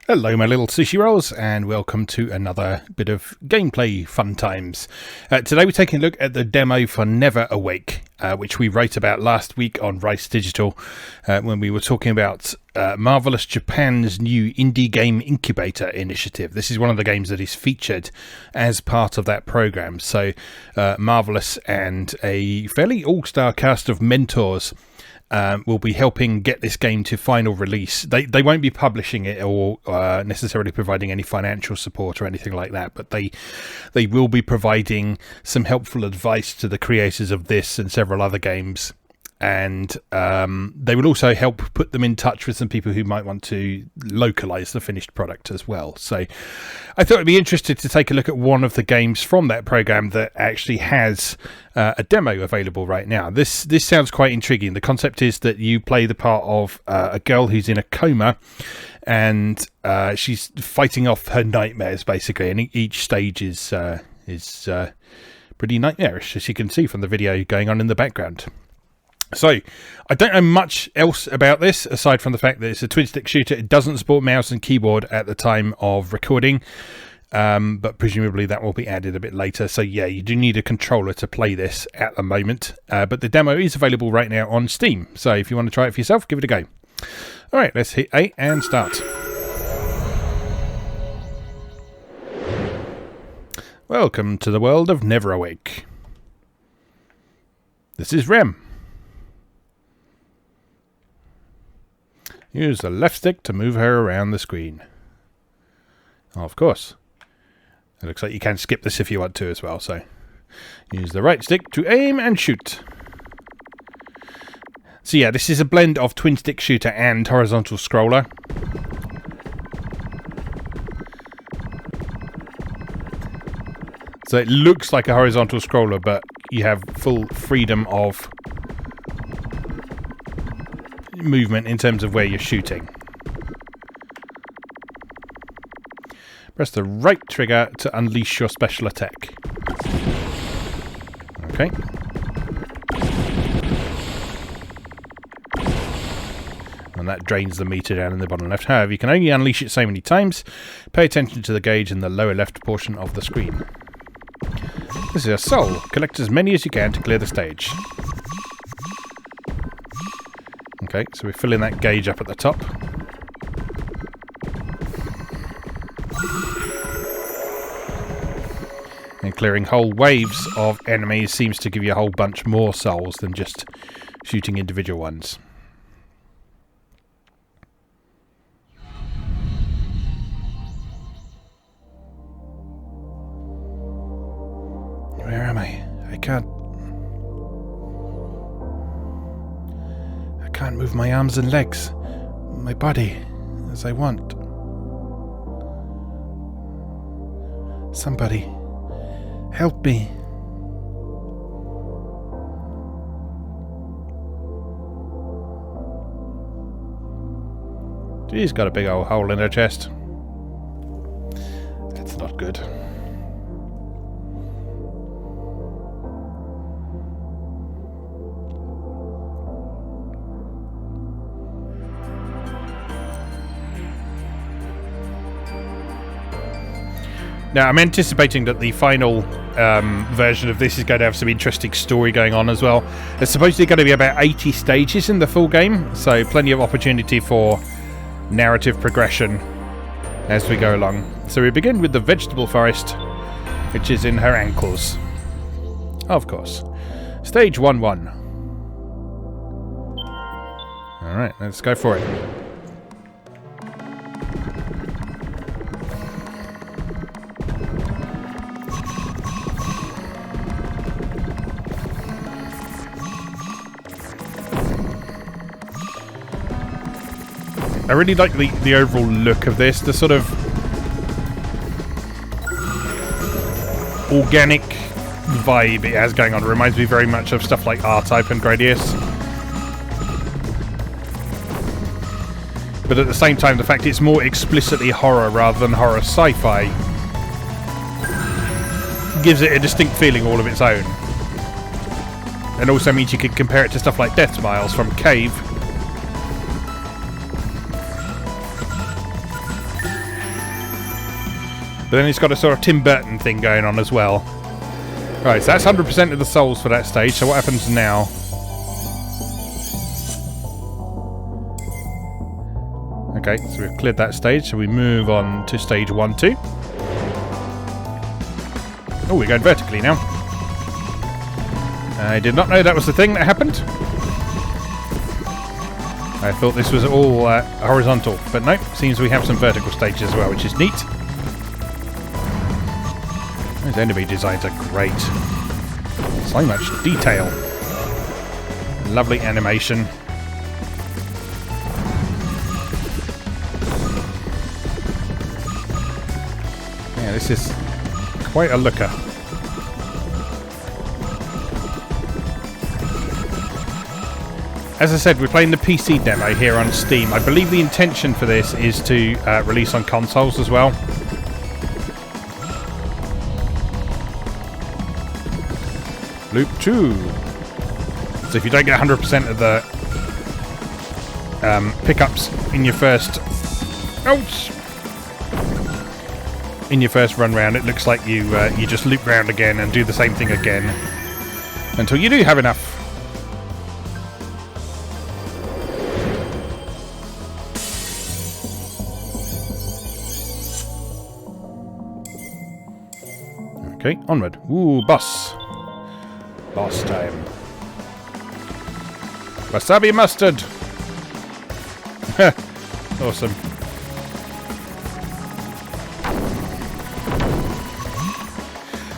Hello my little sushi rolls, and welcome to another bit of gameplay fun times. Today we're taking a look at the demo for NEVERAWAKE, which we wrote about last week on Rice Digital when we were talking about Marvelous Japan's new Indie Game Incubator initiative. This is one of the games that is featured as part of that program. So Marvelous and a fairly all-star cast of mentors will be helping get this game to final release. They won't be publishing it or necessarily providing any financial support or anything like that, but they will be providing some helpful advice to the creators of this and several other games. And they will also help put them in touch with some people who might want to localize the finished product as well. So I thought it'd be interesting to take a look at one of the games from that program that actually has a demo available right now. This sounds quite intriguing. The concept is that you play the part of a girl who's in a coma, and she's fighting off her nightmares basically, and each stage is pretty nightmarish, as you can see from the video going on in the background. So, I don't know much else about this, aside from the fact that it's a twin-stick shooter. It doesn't support mouse and keyboard at the time of recording, but presumably that will be added a bit later. So yeah, you do need a controller to play this at the moment, but the demo is available right now on Steam. So if you want to try it for yourself, give it a go. Alright, let's hit A and start. Welcome to the world of NEVERAWAKE. This is Rem. Use the left stick to move her around the screen. Oh, of course. It looks like you can skip this if you want to as well, so use the right stick to aim and shoot. So yeah, this is a blend of twin stick shooter and horizontal scroller. So it looks like a horizontal scroller, but you have full freedom of movement in terms of where you're shooting. Press the right trigger to unleash your special attack. Okay. And that drains the meter down in the bottom left. However, you can only unleash it so many times. Pay attention to the gauge in the lower left portion of the screen. This is a soul. Collect as many as you can to clear the stage. Okay, so we're filling that gauge up at the top. And clearing whole waves of enemies seems to give you a whole bunch more souls than just shooting individual ones. Where am I? I can't move my arms and legs, my body, as I want. Somebody, help me. She's got a big old hole in her chest. That's not good. Now, I'm anticipating that the final version of this is going to have some interesting story going on as well. There's supposedly going to be about 80 stages in the full game, so plenty of opportunity for narrative progression as we go along. So we begin with the vegetable forest, which is in her ankles. Of course. Stage 1-1. Alright, let's go for it. I really like the overall look of this, the sort of organic vibe it has going on. It reminds me very much of stuff like R-Type and Gradius. But at the same time, the fact it's more explicitly horror rather than horror sci-fi gives it a distinct feeling all of its own. And also means you could compare it to stuff like Death Smiles from Cave. But then it's got a sort of Tim Burton thing going on as well. Right, so that's 100% of the souls for that stage. So what happens now? Okay, so we've cleared that stage. So we move on to stage 1, 2. Oh, we're going vertically now. I did not know that was the thing that happened. I thought this was all horizontal, but no, seems we have some vertical stages as well, which is neat. Those enemy designs are great. So much detail. Lovely animation. Yeah, this is quite a looker. As I said, we're playing the PC demo here on Steam. I believe the intention for this is to release on consoles as well. Loop 2. So if you don't get 100% of the pickups in your first... Ouch! In your first run round, it looks like you just loop round again and do the same thing again until you do have enough. Okay, onward. Ooh, boss. Boss time. Wasabi mustard! Awesome.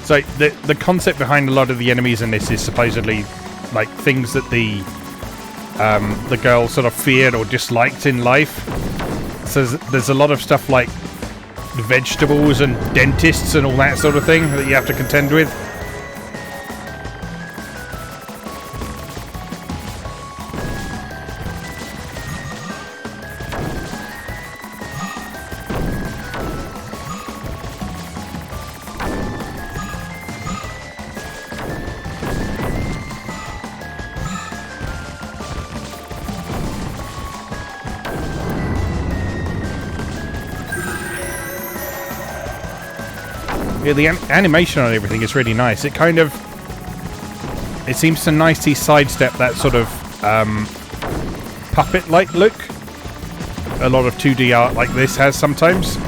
So, the concept behind a lot of the enemies in this is supposedly like things that the girl sort of feared or disliked in life. So there's a lot of stuff like vegetables and dentists and all that sort of thing that you have to contend with. Yeah, the animation on everything is really nice. It seems to nicely sidestep that sort of puppet-like look a lot of 2D art like this has sometimes.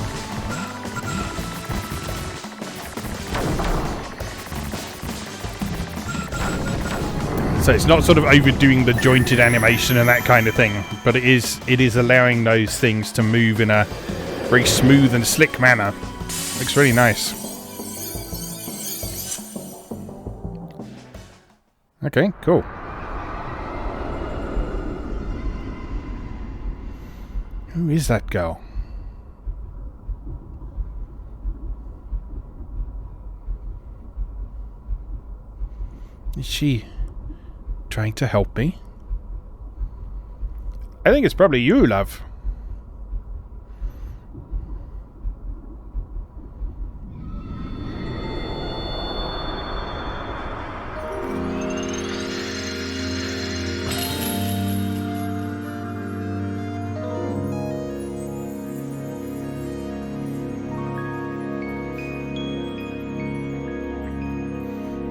So it's not sort of overdoing the jointed animation and that kind of thing, but it is allowing those things to move in a very smooth and slick manner. Looks really nice. Okay, cool. Who is that girl? Is she trying to help me? I think it's probably you, love.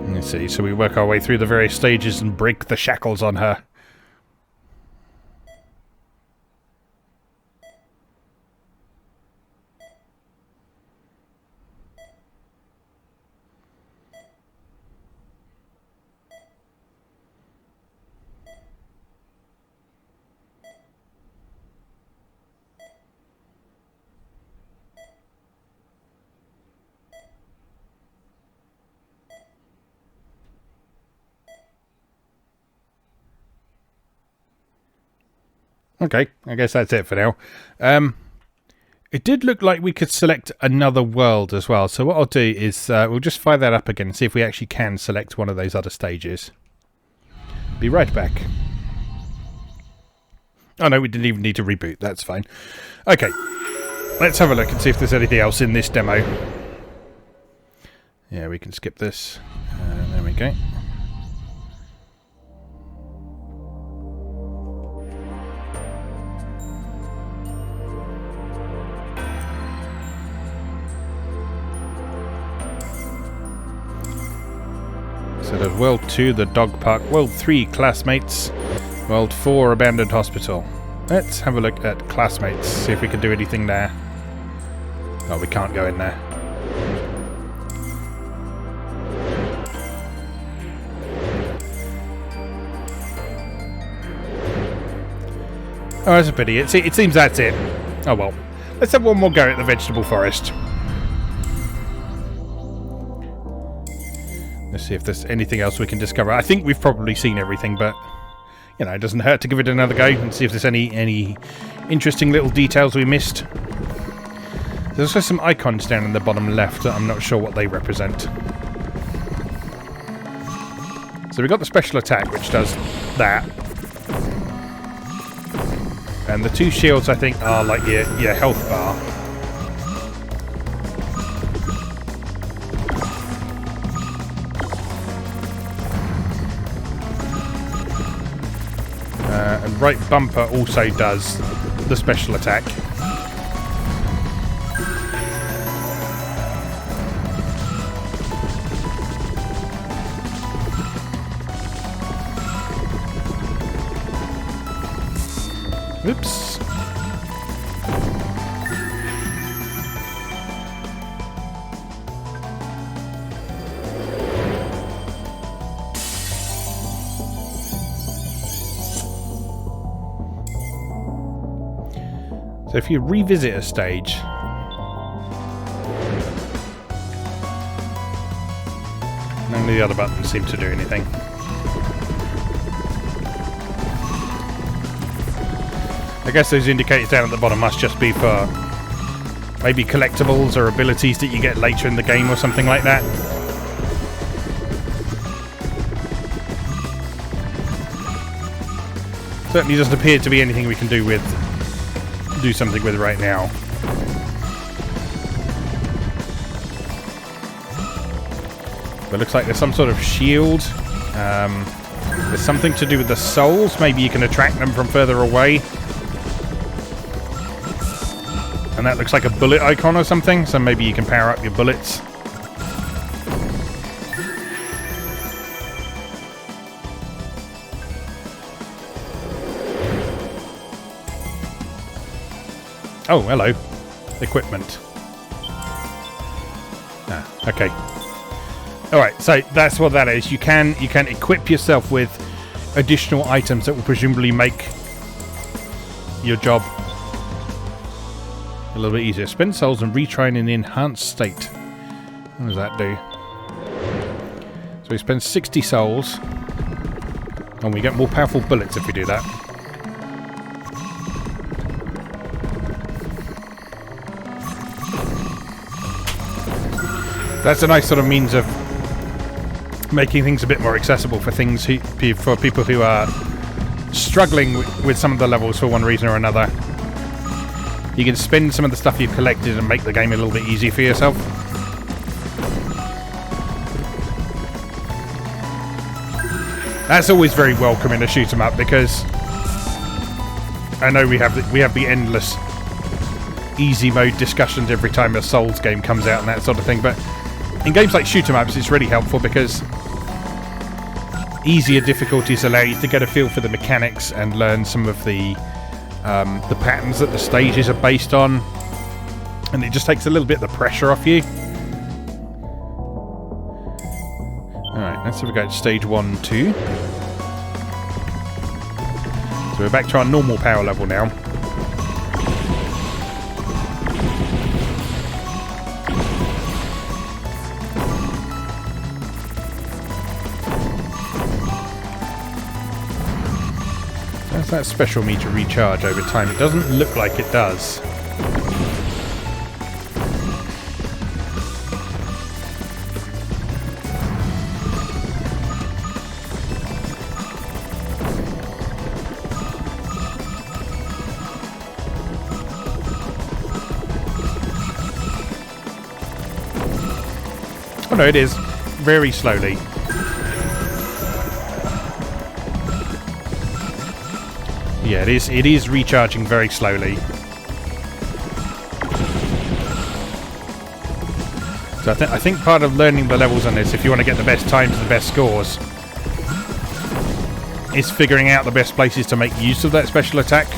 Let's see, so we work our way through the various stages and break the shackles on her. Okay, I guess that's it for now. It did look like we could select another world as well. So what I'll do is we'll just fire that up again and see if we actually can select one of those other stages. Be right back. Oh no, we didn't even need to reboot. That's fine. Okay, let's have a look and see if there's anything else in this demo. Yeah, we can skip this. There we go. So there's World 2, the dog park. World 3, classmates. World 4, abandoned hospital. Let's have a look at classmates, see if we can do anything there. Oh, we can't go in there. Oh, that's a pity. It seems that's it. Oh well. Let's have one more go at the vegetable forest. Let's see if there's anything else we can discover. I think we've probably seen everything, but you know, it doesn't hurt to give it another go and see if there's any interesting little details we missed. There's also some icons down in the bottom left that I'm not sure what they represent. So we've got the special attack, which does that. And the two shields, I think, are like your health bar. And right bumper also does the special attack. Oops. So if you revisit a stage, none of the other buttons seem to do anything. I guess those indicators down at the bottom must just be for maybe collectibles or abilities that you get later in the game or something like that. Certainly doesn't appear to be anything we can do something with right now. But it looks like there's some sort of shield. There's something to do with the souls. Maybe you can attract them from further away. And that looks like a bullet icon or something, so maybe you can power up your bullets. Oh, hello. Equipment. Ah, okay. Alright, so that's what that is. You can equip yourself with additional items that will presumably make your job a little bit easier. Spend souls and retry in an enhanced state. What does that do? So we spend 60 souls and we get more powerful bullets if we do that. That's a nice sort of means of making things a bit more accessible for for people who are struggling with some of the levels for one reason or another. You can spend some of the stuff you've collected and make the game a little bit easier for yourself. That's always very welcome in a shoot 'em up, because I know we have the endless easy mode discussions every time a Souls game comes out and that sort of thing, but in games like shoot 'em ups it's really helpful because easier difficulties allow you to get a feel for the mechanics and learn some of the patterns that the stages are based on, and it just takes a little bit of the pressure off you. Alright, let's have a go at stage 1, 2. So we're back to our normal power level now. Does that special meter recharge over time? It doesn't look like it does. Oh no, it is. Very slowly. Yeah, it is recharging very slowly. So I think part of learning the levels on this, if you want to get the best times, the best scores, is figuring out the best places to make use of that special attack.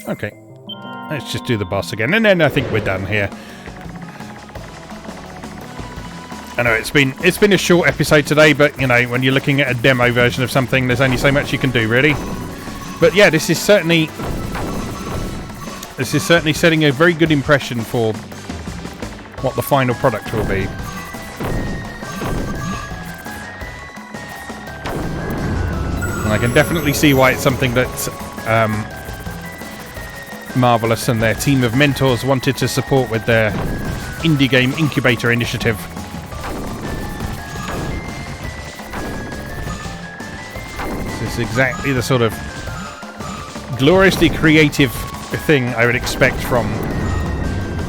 Okay, let's just do the boss again, and then I think we're done here. I know it's been a short episode today, but you know, when you're looking at a demo version of something, there's only so much you can do, really. But yeah, this is certainly setting a very good impression for what the final product will be. And I can definitely see why it's something that Marvelous and their team of mentors wanted to support with their Indie Game Incubator initiative. This is exactly the sort of gloriously creative thing I would expect from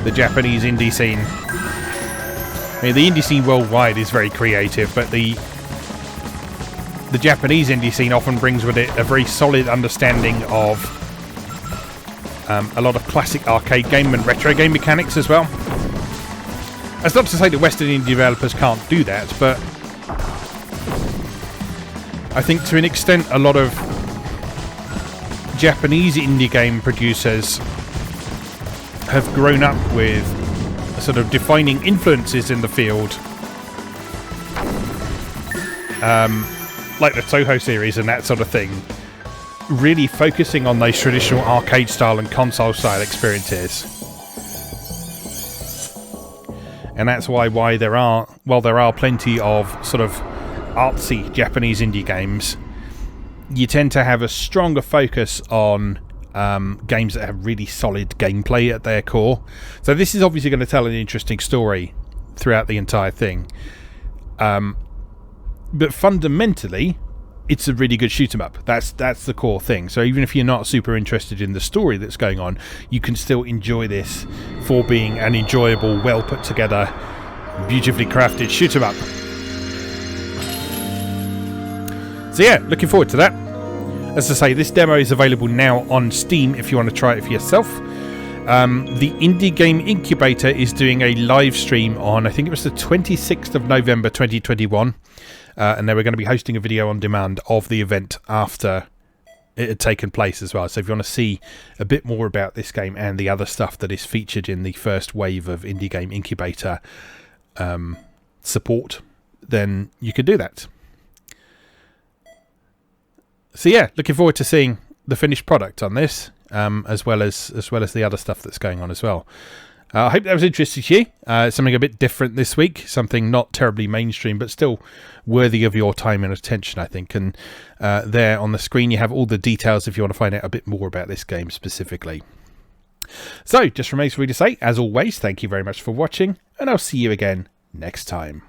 the Japanese indie scene. I mean, the indie scene worldwide is very creative, but the Japanese indie scene often brings with it a very solid understanding of a lot of classic arcade game and retro game mechanics as well. That's not to say that Western indie developers can't do that, but I think to an extent a lot of Japanese indie game producers have grown up with sort of defining influences in the field, like the Toho series and that sort of thing, really focusing on those traditional arcade style and console style experiences. And that's why there are plenty of sort of artsy Japanese indie games, you tend to have a stronger focus on games that have really solid gameplay at their core. So this is obviously going to tell an interesting story throughout the entire thing, but fundamentally it's a really good shoot 'em up. That's the core thing. So even if you're not super interested in the story that's going on, you can still enjoy this for being an enjoyable, well put together, beautifully crafted shoot 'em up. So yeah, looking forward to that. As I say, this demo is available now on Steam if you want to try it for yourself. The Indie Game Incubator is doing a live stream on, I think it was the 26th of November 2021. And they were going to be hosting a video on demand of the event after it had taken place as well. So if you want to see a bit more about this game and the other stuff that is featured in the first wave of Indie Game Incubator support, then you can do that. So yeah, looking forward to seeing the finished product on this, as well as the other stuff that's going on as well. I hope that was interesting to you. Something a bit different this week, something not terribly mainstream, but still worthy of your time and attention, I think. And there on the screen you have all the details if you want to find out a bit more about this game specifically. So, just remains for me to say, as always, thank you very much for watching, and I'll see you again next time.